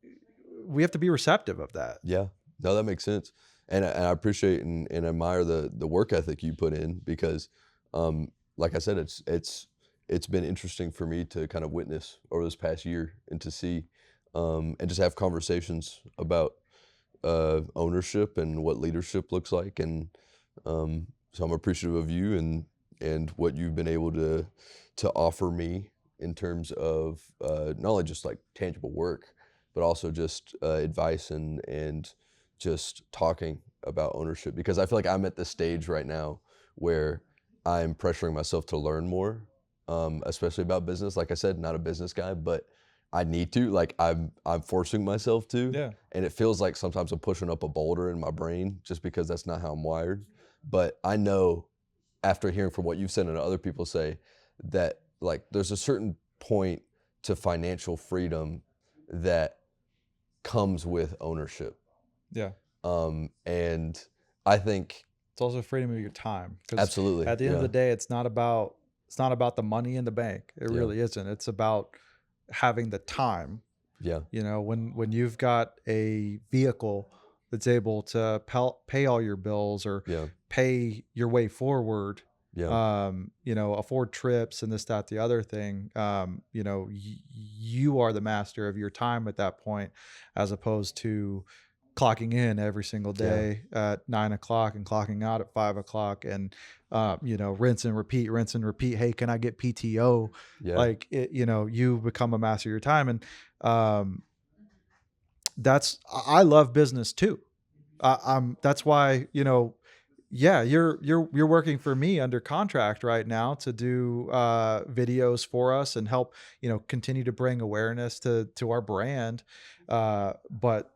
Speaker 1: be receptive of that.
Speaker 2: Yeah, no, that makes sense, and I appreciate and admire the work ethic you put in, because, like I said, it's been interesting for me to kind of witness over this past year and to see, and just have conversations about ownership and what leadership looks like, and so I'm appreciative of you and what you've been able to offer me in terms of not only just like tangible work, but also just advice and just talking about ownership, because I feel like I'm at this stage right now where I'm pressuring myself to learn more, especially about business. Like I said, not a business guy, but I need to. Like I'm forcing myself to,
Speaker 1: Yeah.
Speaker 2: and it feels like sometimes I'm pushing up a boulder in my brain just because that's not how I'm wired. But I know, after hearing from what you've said and other people say, that like there's a certain point to financial freedom that comes with ownership.
Speaker 1: Yeah.
Speaker 2: And I think
Speaker 1: It's also freedom of your time. 'Cause
Speaker 2: absolutely,
Speaker 1: at the end of
Speaker 2: yeah,
Speaker 1: the day, it's not about the money in the bank. It
Speaker 2: Yeah.
Speaker 1: really isn't. It's about having the time.
Speaker 2: yeah,
Speaker 1: When you've got a vehicle that's able to pay all your bills or
Speaker 2: yeah,
Speaker 1: pay your way forward,
Speaker 2: yeah,
Speaker 1: afford trips and this, that, the other thing, you are the master of your time at that point, as opposed to clocking in every single
Speaker 2: yeah,
Speaker 1: day at 9 o'clock and clocking out at 5 o'clock and, rinse and repeat. Hey, can I get PTO?
Speaker 2: yeah,
Speaker 1: Like it, you become a master of your time. And, I love business too. That's why, yeah, you're working for me under contract right now to do videos for us and help, continue to bring awareness to our brand. But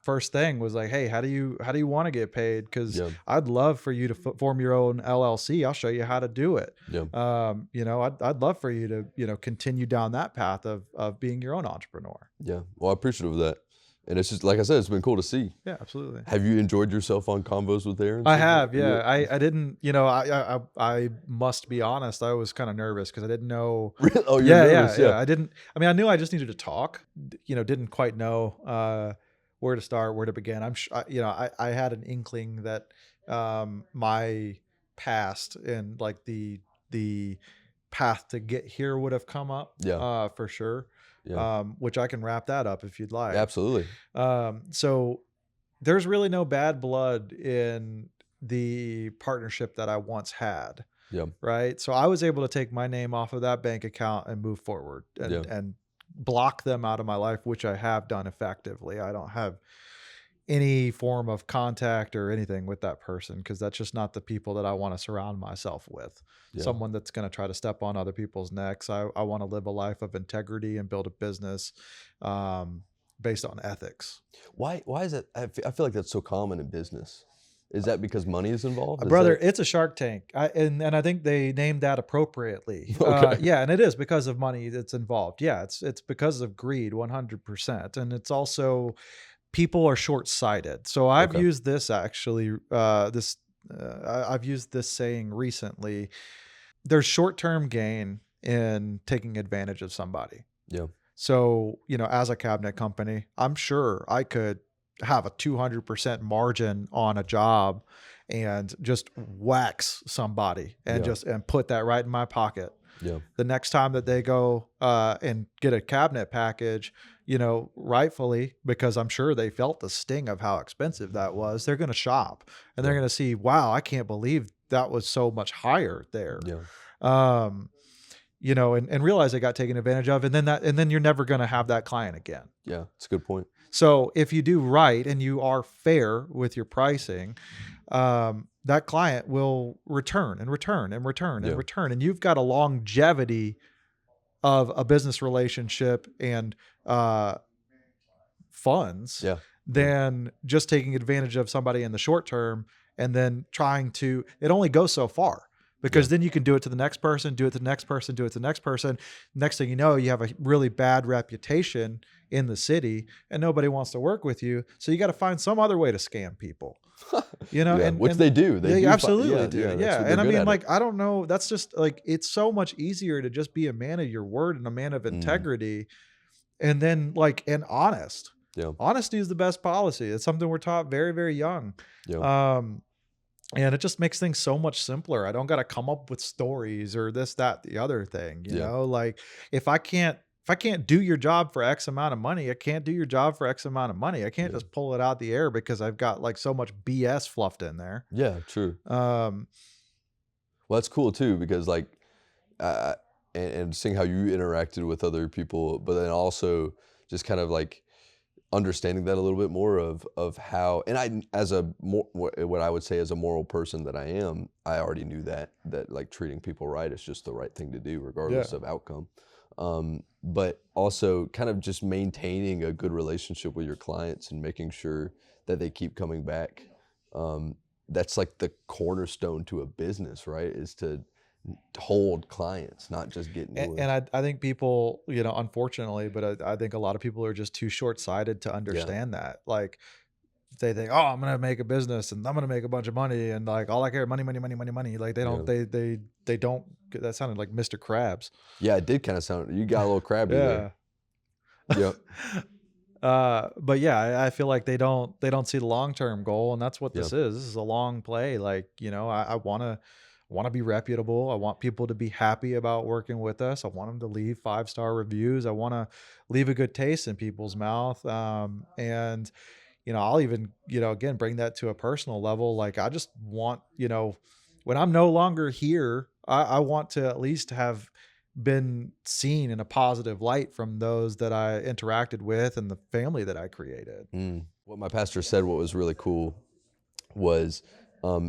Speaker 1: first thing was like, hey, how do you want to get paid? Because
Speaker 2: yeah,
Speaker 1: I'd love for you to form your own LLC. I'll show you how to do it.
Speaker 2: yeah.
Speaker 1: I'd love for you to continue down that path of being your own entrepreneur.
Speaker 2: Yeah. Well, I appreciate of that, and it's just like I said, it's been cool to see.
Speaker 1: Yeah, absolutely.
Speaker 2: Have you enjoyed yourself on Convos with Aaron?
Speaker 1: I have, yeah. I didn't, I must be honest. I was kind of nervous because I didn't know.
Speaker 2: Really? Oh, you're
Speaker 1: Yeah,
Speaker 2: nervous,
Speaker 1: yeah. I knew I just needed to talk. Didn't quite know where to start, where to begin. I had an inkling that my past and like the path to get here would have come up,
Speaker 2: Yeah.
Speaker 1: for sure.
Speaker 2: Yeah.
Speaker 1: Which I can wrap that up if you'd like.
Speaker 2: Absolutely.
Speaker 1: So there's really no bad blood in the partnership that I once had.
Speaker 2: Yeah.
Speaker 1: Right. So I was able to take my name off of that bank account and move forward
Speaker 2: Yeah.
Speaker 1: and block them out of my life, which I have done effectively. I don't have any form of contact or anything with that person because that's just not the people that I want to surround myself with.
Speaker 2: Yeah.
Speaker 1: Someone that's going to try to step on other people's necks. I want to live a life of integrity and build a business um, based on ethics.
Speaker 2: Why is it? I feel like that's so common in business. Is that because money is involved? Is
Speaker 1: Brother,
Speaker 2: that-
Speaker 1: it's a Shark Tank. And I think they named that appropriately.
Speaker 2: Okay.
Speaker 1: Yeah, and it is because of money that's involved. Yeah, it's because of greed 100%. And it's also people are short-sighted. So I've
Speaker 2: Okay.
Speaker 1: used this actually I've used this saying recently. There's short-term gain in taking advantage of somebody.
Speaker 2: Yeah.
Speaker 1: So, as a cabinet company, I'm sure I could have a 200% margin on a job and just wax somebody and
Speaker 2: Yeah.
Speaker 1: and put that right in my pocket.
Speaker 2: Yeah.
Speaker 1: The next time that they go and get a cabinet package, rightfully, because I'm sure they felt the sting of how expensive that was, they're going to shop and they're
Speaker 2: Yeah.
Speaker 1: going to see, wow, I can't believe that was so much higher there.
Speaker 2: Yeah.
Speaker 1: And realize they got taken advantage of. And then you're never going to have that client again.
Speaker 2: Yeah. It's a good point.
Speaker 1: So if you do right and you are fair with your pricing, that client will return and return and return and
Speaker 2: Yeah.
Speaker 1: return. And you've got a longevity of a business relationship and funds
Speaker 2: Yeah.
Speaker 1: than just taking advantage of somebody in the short term and then it only goes so far. Because then you can do it to the next person, do it to the next person, do it to the next person. Next thing you know, you have a really bad reputation in the city and nobody wants to work with you. So you got to find some other way to scam people,
Speaker 2: Yeah,
Speaker 1: and
Speaker 2: which they do.
Speaker 1: They
Speaker 2: do
Speaker 1: absolutely do.
Speaker 2: that's
Speaker 1: Yeah.
Speaker 2: what they're
Speaker 1: And I
Speaker 2: good
Speaker 1: mean,
Speaker 2: at
Speaker 1: like,
Speaker 2: it.
Speaker 1: I don't know. That's just like, it's so much easier to just be a man of your word and a man of integrity and then and honest.
Speaker 2: Yeah.
Speaker 1: Honesty is the best policy. It's something we're taught very, very young.
Speaker 2: Yeah.
Speaker 1: And it just makes things so much simpler. I don't got to come up with stories or this, that, the other thing,
Speaker 2: Yeah.
Speaker 1: like if I can't do your job for X amount of money, I can't do your job for X amount of money. I can't
Speaker 2: Yeah.
Speaker 1: just pull it out the air because I've got like so much BS fluffed in there.
Speaker 2: Yeah. True.
Speaker 1: Um,
Speaker 2: Well, that's cool too, because like, and seeing how you interacted with other people, but then also just kind of like understanding that a little bit more of how, and I, as a more, what I would say as a moral person that I am, I already knew that like treating people right is just the right thing to do regardless of outcome. But also kind of just maintaining a good relationship with your clients and making sure that they keep coming back. That's like the cornerstone to a business, right? Is to hold clients, not just get new ones.
Speaker 1: and I think people, unfortunately, but I think a lot of people are just too short-sighted to understand that. Like they think, oh, I'm going to make a business and I'm going to make a bunch of money. And like, all I care, money, money, money, money, money. Like they don't, they don't, that sounded like Mr. Krabs.
Speaker 2: Yeah, it did kind of sound, you got a little crabby there. Yep.
Speaker 1: But yeah, I feel like they don't see the long-term goal, and that's what this
Speaker 2: Yeah.
Speaker 1: is. This is a long play. Like, I want to be reputable. I want people to be happy about working with us. I want them to leave 5-star reviews. I want to leave a good taste in people's mouth. And I'll even, again, bring that to a personal level. Like I just want, when I'm no longer here, I want to at least have been seen in a positive light from those that I interacted with and the family that I created.
Speaker 2: What my pastor said, what was really cool was,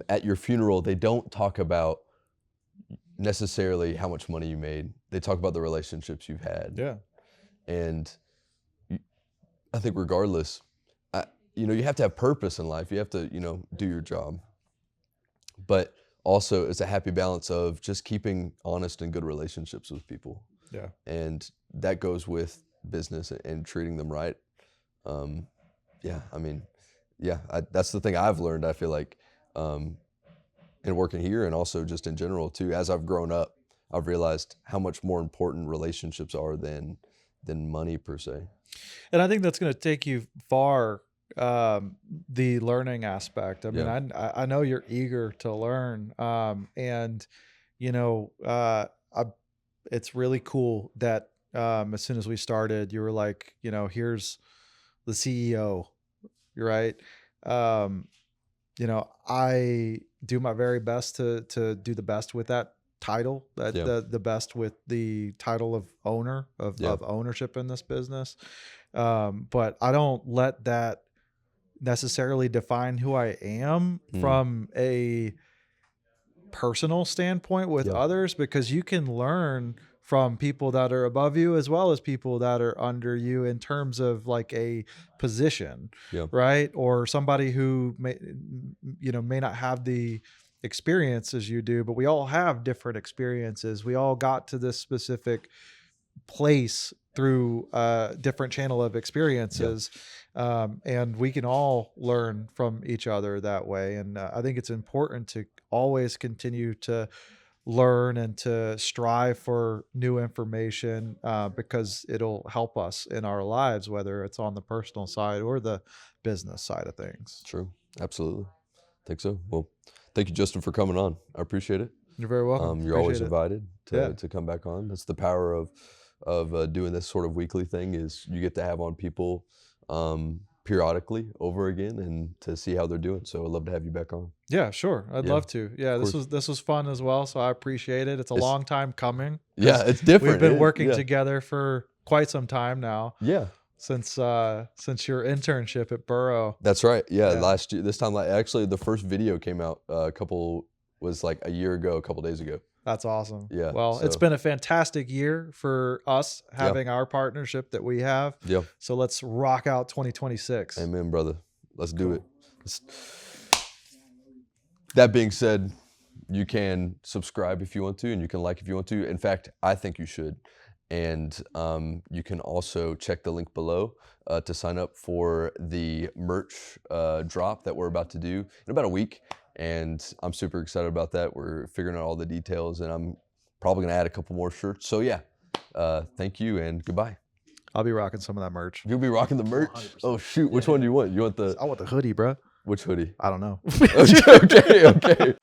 Speaker 2: at your funeral, they don't talk about necessarily how much money you made. They talk about the relationships you've had.
Speaker 1: Yeah.
Speaker 2: And I think regardless, you have to have purpose in life. You have to, do your job. But also it's a happy balance of just keeping honest and good relationships with people.
Speaker 1: Yeah.
Speaker 2: And that goes with business and treating them right. That's the thing I've learned, I feel like, in working here and also just in general too. As I've grown up, I've realized how much more important relationships are than money per se.
Speaker 1: And I think that's going to take you far, the learning aspect. I mean, I know you're eager to learn. It's really cool that as soon as we started, you were like, here's the CEO, you're right. You know, I do my very best to do the best with that title, that
Speaker 2: Yeah.
Speaker 1: the best with the title of owner of ownership in this business. But I don't let that necessarily define who I am from a personal standpoint with others, because you can learn from people that are above you as well as people that are under you in terms of like a position, right? Or somebody who may not have the experience as you do, but we all have different experiences. We all got to this specific place through a different channel of experiences. And we can all learn from each other that way. And I think it's important to always continue to learn and to strive for new information, because it'll help us in our lives, whether it's on the personal side or the business side of things.
Speaker 2: True. Absolutely. I think so. Well, thank you, Justin, for coming on. I appreciate it.
Speaker 1: You're very welcome.
Speaker 2: You're always invited
Speaker 1: Yeah.
Speaker 2: to come back on. That's the power of doing this sort of weekly thing, is you get to have on people periodically over again and to see how they're doing. So I'd love to have you back on.
Speaker 1: Yeah, sure. I'd love to. Yeah, this was fun as well. So I appreciate it. It's a long time coming.
Speaker 2: Yeah, it's different.
Speaker 1: We've been working together for quite some time now.
Speaker 2: Yeah.
Speaker 1: Since your internship at Burrow.
Speaker 2: That's right. Yeah, last year, this time, actually the first video came out was like a year ago, a couple days ago.
Speaker 1: That's awesome.
Speaker 2: Yeah.
Speaker 1: Well, it's been a fantastic year for us having our partnership that we have.
Speaker 2: Yeah.
Speaker 1: So let's rock out 2026.
Speaker 2: Amen, brother. Let's do it. That being said, you can subscribe if you want to, and you can like if you want to. In fact, I think you should. And you can also check the link below to sign up for the merch drop that we're about to do in about a week. And I'm super excited about that. We're figuring out all the details, and I'm probably going to add a couple more shirts. So yeah, thank you and goodbye.
Speaker 1: I'll be rocking some of that merch.
Speaker 2: You'll be rocking the merch? 100%. Oh shoot, which one do you want? You want the...
Speaker 1: I want the hoodie, bro.
Speaker 2: Which hoodie?
Speaker 1: I don't know.
Speaker 2: Okay.